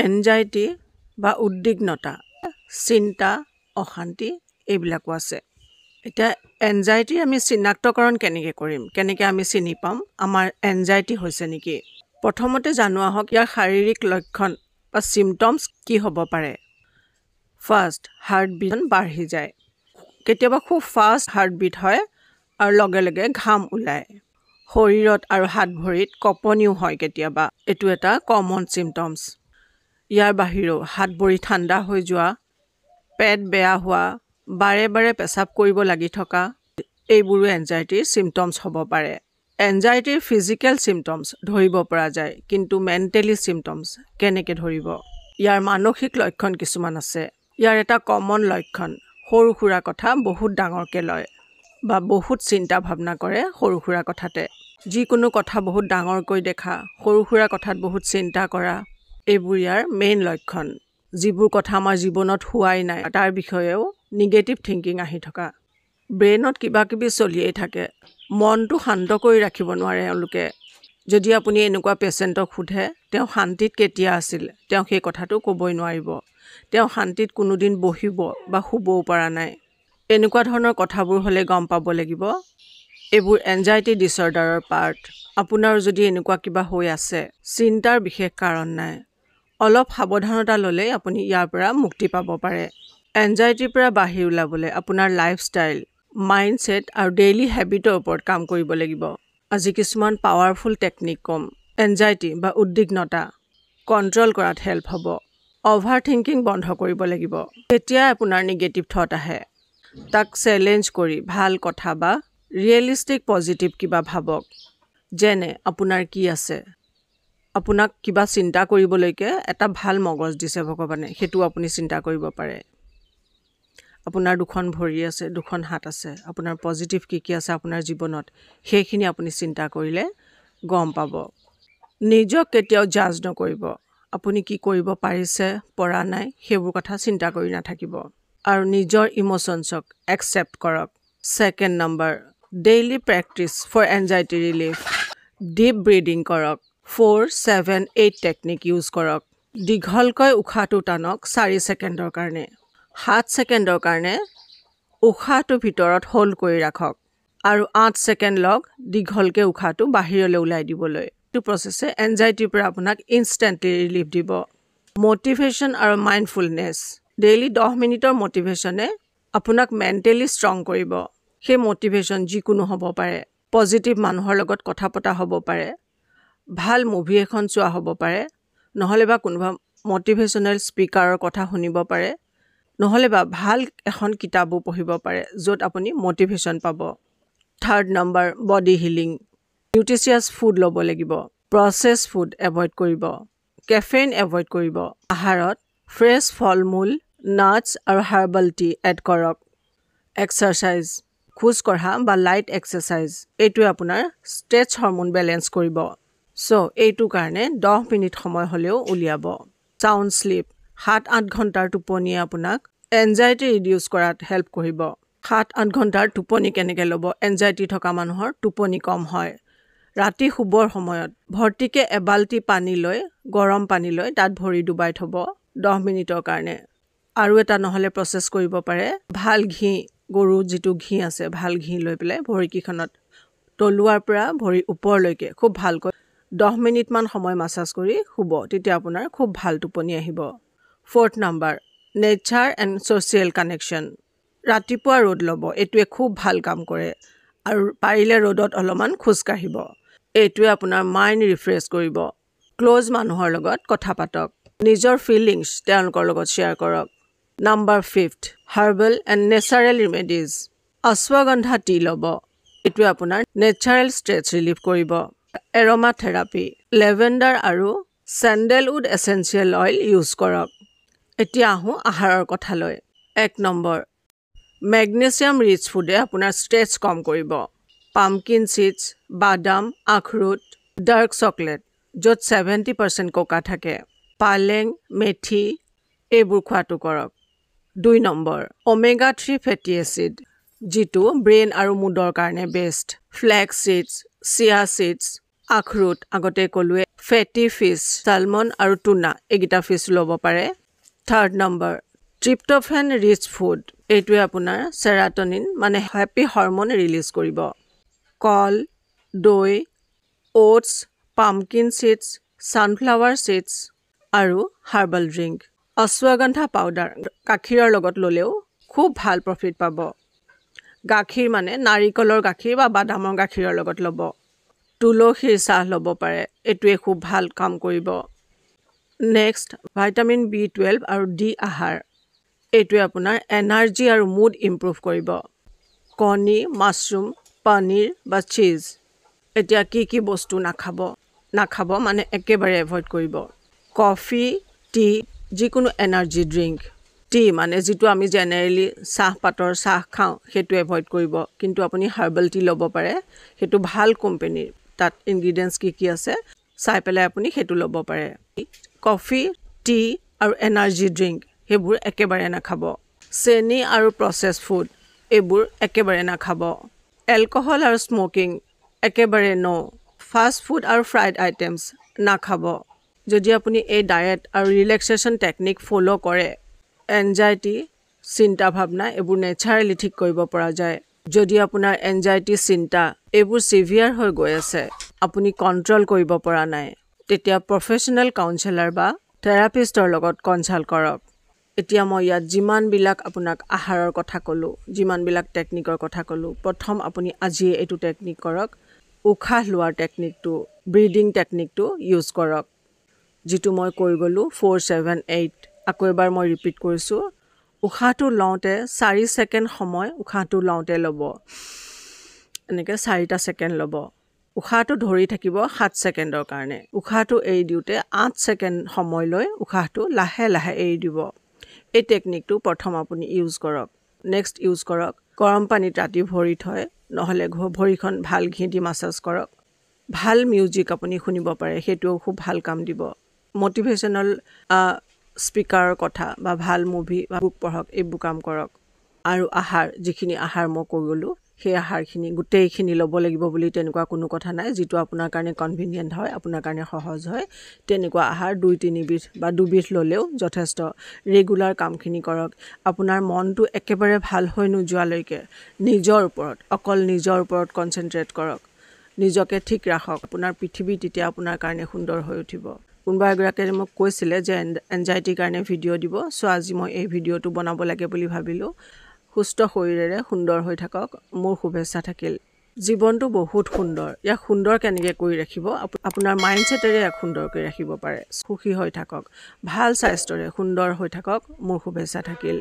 Anxiety বা উদ্বিগ্নতা, চিন্তা, অশান্তি এইবিলাকো আছে। এতিয়া এনজাইটি আমি চিনাক্তকৰণ কেনেকৈ কৰিম, কেনেকৈ আমি চিনি পাম আমাৰ এনজাইটি হৈছে নেকি? প্ৰথমতে জানোৱা হওক ইয়াৰ শাৰীৰিক লক্ষণ বা চিমটমছ কি হ'ব পাৰে। ফাৰ্ষ্ট, হাৰ্টবিট বাঢ়ি যায়। কেতিয়াবা খুব ফাষ্ট হাৰ্টবিট হয় আৰু লগে লগে ঘাম ওলায়। শৰীৰত আৰু হাত ভৰিত কঁপনিও হয় কেতিয়াবা, এইটো এটা কমন চিমটমছ। ইয়াৰ বাহিৰেও হাত ভৰি ঠাণ্ডা হৈ যোৱা, পেট বেয়া হোৱা, বাৰে বাৰে পেচাব কৰিব লাগি থকা, এইবোৰো এনজাইটিৰ চিমটমছ হ'ব পাৰে। এনজাইটিৰ ফিজিকেল চিমটমছ ধৰিব পৰা যায়, কিন্তু মেণ্টেলি চিমটমছ কেনেকৈ ধৰিব? ইয়াৰ মানসিক লক্ষণ কিছুমান আছে। ইয়াৰ এটা কমন লক্ষণ, সৰু সুৰা কথা বহুত ডাঙৰকৈ লয় বা বহুত চিন্তা ভাৱনা কৰে সৰু সুৰা কথাতে। যিকোনো কথা বহুত ডাঙৰকৈ দেখা, সৰু সুৰা কথাত বহুত চিন্তা কৰা, এইবোৰ ইয়াৰ মেইন লক্ষণ। যিবোৰ কথা আমাৰ জীৱনত হোৱাই নাই তাৰ বিষয়েও নিগেটিভ থিংকিং আহি থকা। ব্ৰেইনত কিবা কিবি চলিয়েই থাকে, মনটো শান্ত কৰি ৰাখিব নোৱাৰে এওঁলোকে। যদি আপুনি এনেকুৱা পেচেণ্টক সোধে তেওঁ শান্তিত কেতিয়া আছিল, তেওঁ সেই কথাটো ক'বই নোৱাৰিব। তেওঁ শান্তিত কোনোদিন বহিব বা শুবও পৰা নাই। এনেকুৱা ধৰণৰ কথাবোৰ হ'লে গম পাব লাগিব এইবোৰ এনজাইটি ডিছঅৰ্ডাৰৰ পাৰ্ট। আপোনাৰ যদি এনেকুৱা কিবা হৈ আছে, চিন্তাৰ বিশেষ কাৰণ নাই, অলপ সাৱধানতা ল'লেই আপুনি ইয়াৰ পৰা মুক্তি পাব পাৰে। এনজাইটিৰ পৰা বাহিৰ ওলাবলৈ আপোনাৰ লাইফষ্টাইল, মাইণ্ডছেট আৰু ডেইলি হেবিটৰ ওপৰত কাম কৰিব লাগিব। আজি কিছুমান পাৱাৰফুল টেকনিক ক'ম। এনজাইটি বা উদ্বিগ্নতা কণ্ট্ৰল কৰাত হেল্প হ'ব। অভাৰ থিংকিং বন্ধ কৰিব লাগিব। যেতিয়া আপোনাৰ নিগেটিভ থট আহে তাক চেলেঞ্জ কৰি ভাল কথা বা ৰিয়েলিষ্টিক পজিটিভ কিবা ভাবক। যেনে আপোনাৰ কি আছে, আপোনাক কিবা চিন্তা কৰিবলৈকে এটা ভাল মগজ দিছে ভগৱানে, সেইটো আপুনি চিন্তা কৰিব পাৰে। আপোনাৰ দুখন ভৰি আছে, দুখন হাত আছে, আপোনাৰ পজিটিভ কি কি আছে আপোনাৰ জীৱনত, সেইখিনি আপুনি চিন্তা কৰিলে গম পাব। নিজক কেতিয়াও জাজ নকৰিব। আপুনি কি কৰিব পাৰিছে, পৰা নাই, সেইবোৰ কথা চিন্তা কৰি নাথাকিব। আৰু নিজৰ ইম'চনছক একচেপ্ট কৰক। Second number, daily practice for anxiety relief. Deep breathing কৰক। 4-7-8 টেকনিক ইউজ কৰক। দীঘলকৈ উশাহটো টানক 4 ছেকেণ্ডৰ কাৰণে। 7 ছেকেণ্ডৰ কাৰণে উশাহটো ভিতৰত হোল্ড কৰি ৰাখক আৰু 8 ছেকেণ্ড লওক দীঘলকৈ উশাহটো বাহিৰলৈ ওলাই দিবলৈ। এইটো প্ৰচেছে এনজাইটিৰ পৰা আপোনাক ইনষ্টেণ্টলি ৰিলিফ দিব। মটিভেশ্যন আৰু মাইণ্ডফুলনেছ। ডেইলি 10 মিনিটৰ মটিভেশ্যনে আপোনাক মেণ্টেলি ষ্ট্ৰং কৰিব। সেই মটিভেশ্যন যিকোনো হ'ব পাৰে। পজিটিভ মানুহৰ লগত কথা পতা হ'ব পাৰে, ভাল মুভি এখন চোৱা হ'ব পাৰে, নহ'লে বা কোনোবা মটিভেশ্যনেল স্পীকাৰৰ কথা শুনিব পাৰে, নহ'লে বা ভাল এখন কিতাপো পঢ়িব পাৰে য'ত আপুনি মটিভেশ্যন পাব। Third number, body healing. Nutritious food ল'ব লাগিব। প্ৰচেছ ফুড এভইড কৰিব। কেফেইন এভইড কৰিব। আহাৰত ফ্ৰেছ ফল মূল, নাটছ আৰু হাৰ্বেল টি এড কৰক। এক্সাৰচাইজ, খোজ কঢ়া বা লাইট এক্সাৰচাইজ, এইটোৱে আপোনাৰ ষ্ট্ৰেছ হৰম'ন বেলেঞ্চ কৰিব। এইটো কাৰণে 10 মিনিট সময় হ'লেও উলিয়াব। চাউণ্ড শ্লিপ, 7-8 ঘণ্টাৰ টোপনিয়ে আপোনাক এনজাইটি ৰিডিউচ কৰাত হেল্প কৰিব। 7-8 ঘণ্টাৰ টোপনি কেনেকৈ ল'ব? এনজাইটি থকা মানুহৰ টোপনি কম হয়। ৰাতি শুবৰ সময়ত ভৰ্তিকৈ এবাল্টি পানী লৈ, গৰম পানী লৈ তাত ভৰি ডুবাই থ'ব 10 মিনিটৰ কাৰণে। আৰু এটা নহ'লে প্ৰচেছ কৰিব পাৰে, ভাল ঘি, গৰুৰ যিটো ঘি আছে, ভাল ঘি লৈ পেলাই ভৰিকেইখনত তলুৱাৰ পৰা ভৰি ওপৰলৈকে খুব ভালকৈ 10 মিনিটমান সময় মাছাজ কৰি শুব। তেতিয়া আপোনাৰ খুব ভাল টোপনি আহিব। 4th number, nature and social connection. ৰাতিপুৱা ৰ'দ ল'ব, এইটোৱে খুব ভাল কাম কৰে। আৰু পাৰিলে ৰ'দত অলপমান খোজকাঢ়িব। এইটোৱে আপোনাৰ মাইণ্ড ৰিফ্ৰেছ কৰিব। ক্ল'জ মানুহৰ লগত কথা পাতক। নিজৰ ফিলিংছ তেওঁলোকৰ লগত শ্বেয়াৰ কৰক। Number 5th, herbal and natural remedies. Ashwagandha T ল'ব। এইটোৱে আপোনাৰ নেচাৰেল ষ্ট্ৰেছ ৰিলিফ কৰিব। এৰ'মা থেৰাপি, লেভেণ্ডাৰ আৰু চেণ্ডেলউড এচেঞ্চিয়েল অইল ইউজ কৰক। এতিয়া আহোঁ আহাৰৰ কথালৈ। 1 নম্বৰ, মেগনেছিয়াম ৰিচ ফুডে আপোনাৰ ষ্ট্ৰেছ কম কৰিব। পামকিন চিডছ, বাদাম, আখৰোট, ডাৰ্ক চকলেট য'ত 70% কোকা থাকে, পালেং, মেথি, এইবোৰ খোৱাটো কৰক। 2 নম্বৰ, ওমেগা 3 ফেটি এচিড, যিটো ব্ৰেইন আৰু মুডৰ কাৰণে বেষ্ট। ফ্লেক্স চিডছ, চিয়া চিডছ, আখৰোট আগতে ক'লোৱে, ফেটি ফিছ চালমন আৰু টুনা এইকেইটা ফিছ ল'ব পাৰে 3rd number tryptophan rich food এইটোৱে আপোনাৰ সেৰাটনিন মানে হেপী হৰমন ৰিলিজ কৰিব কল দৈ oats pumpkin seeds sunflower seeds আৰু হাৰ্বাল ড্ৰিংক অশ্বগন্ধা পাউডাৰ গাখীৰৰ লগত ললেও খুব ভাল প্ৰফিট পাব গাখীৰ মানে নাৰিকলৰ গাখীৰ বা বাদামৰ গাখীৰৰ লগত ল'ব তুলসীৰ চাহ ল'ব পাৰে এটোৱে খুব ভাল কাম কৰিব নেক্সট ভিটামিন B12 আৰু ডি আহাৰ এটোৱে আপোনাৰ এনাৰ্জি আৰু মুড ইমপ্ৰুভ কৰিব কণী মাশৰুম পনীৰ বা চীজ এতিয়া কি বস্তু নাখাব মানে একেবাৰে এভয়েড কৰিব কফি টি যিকোনো এনাৰ্জি ড্ৰিংক টি মানে যেটো আমি জেনাৰেলি চাহ পাতৰ চাহ খাওঁ হেতু এভয়েড কৰিব কিন্তু আপুনি হাৰ্বাল টি ল'ব পাৰে হেতু ভাল কোম্পানীৰ তাত ইনগ্ৰেডিয়েন্টস কি আছে চাই পেলাই আপুনি হেতু ল'ব পাৰে কফি টি আৰু এনাৰ্জি ড্ৰিংক হেবোৰ একেবাৰে নাখাব চেনি আৰু প্ৰসেস ফুড এবোৰ একেবাৰে নাখাব এলকহল আৰু স্মোকিং একেবাৰে নো ফাষ্ট ফুড আৰু ফ্ৰাইড আইটেমস নাখাব যদি আপুনি এই ডায়েট আৰু ৰিলেক্সেশন টেকনিক ফলো কৰে এনজাইটি চিন্তা ভাবনা এবোৰ নেচাৰেলি ঠিক কৰিব পৰা যায় যদি আপোনাৰ এনজাইটি চিন্তা এবোৰ সিভিয়াৰ হৈ গৈ আছে আপুনি কন্ট্ৰোল কৰিব পৰা নাই তেতিয়া প্ৰফেশনাল কাউন্সেলৰ বা থেৰাপিষ্টৰ লগত কনসাল্ট কৰক এতিয়া মই ইয়াত যিমান বিলাক আপোনাক আহাৰৰ কথা কলো যিমান বিলাক টেকনিকৰ কথা কলো প্ৰথম আপুনি আজি এটো টেকনিক কৰক উখাহ লোৱাৰ টেকনিকটো ব্ৰিডিং টেকনিকটো ইউজ কৰক যেটো মই কৈ গলো 478 আকৌ এবাৰ মই ৰিপিট কৰিছো উখাহটো লওঁতে 4 সেকেন্ড সময় উখাহটো লওঁতে লব এনেকে 4টা সেকেন্ড লব উখাহটো ধৰি থাকিব 7 সেকেন্ডৰ কাৰণে উখাহটো এৰি দিওতে 8 সেকেন্ড সময় লৈ উখাহটো লাহে লাহে এৰি দিব এই টেকনিকটো প্ৰথম আপুনি ইউজ কৰক নেক্সট ইউজ কৰক গৰম পানীত ৰাতি ভৰি থয় নহলে ভৰিখন ভাল ঘি দি মাসাজ কৰক ভাল মিউজিক আপুনি শুনিব পাৰে হেতু খুব ভাল কাম দিব মোটিভেশনাল স্পিকাৰৰ কথা বা ভাল মুভি বা বুক পঢ়ক এইবোৰ কাম কৰক আৰু আহাৰ যিখিনি আহাৰ মই কৈ গলো সেই আহাৰখিনি গুটেইখিনি ল'ব লাগিব বুলি তেনেকুৱা কোনো কথা নাই যেটো আপোনাৰ কাৰণে কনভিনিয়েন্ট হয় আপোনাৰ কাৰণে সহজ হয় তেনেকুৱা আহাৰ 2-3 বিধ বা 2 বিধ ললেও যথেষ্ট ৰেগুলাৰ কামখিনি কৰক আপোনাৰ মনটো একেবাৰে ভাল হৈ নোযোৱালৈকে নিজৰ ওপৰত অকল নিজৰ ওপৰত কনসেন্ট্ৰেট কৰক নিজকে ঠিক ৰাখক আপোনাৰ পৃথিৱী তেতিয়া আপোনাৰ কাৰণে সুন্দৰ হৈ উঠিব কোনবা এগৰাকীয়ে মোক কৈছিলে যে এনজাইটিৰ কাৰণে ভিডিও দিব সো আজি মই এই ভিডিওটো বনাব লাগে বুলি ভাবিলো সুস্থ শৰীৰেৰে সুন্দৰ হৈ থাকক মোৰ শুভেচ্ছা থাকিল জীৱনটো বহুত সুন্দৰ ইয়াক সুন্দৰ কেনেকৈ কৰি ৰাখিব আপোনাৰ মাইন্ডছেটেৰে ইয়াক সুন্দৰ কৰি ৰাখিব পাৰে সুখী হৈ থাকক ভাল স্বাস্থ্যৰে সুন্দৰ হৈ থাকক মোৰ শুভেচ্ছা থাকিল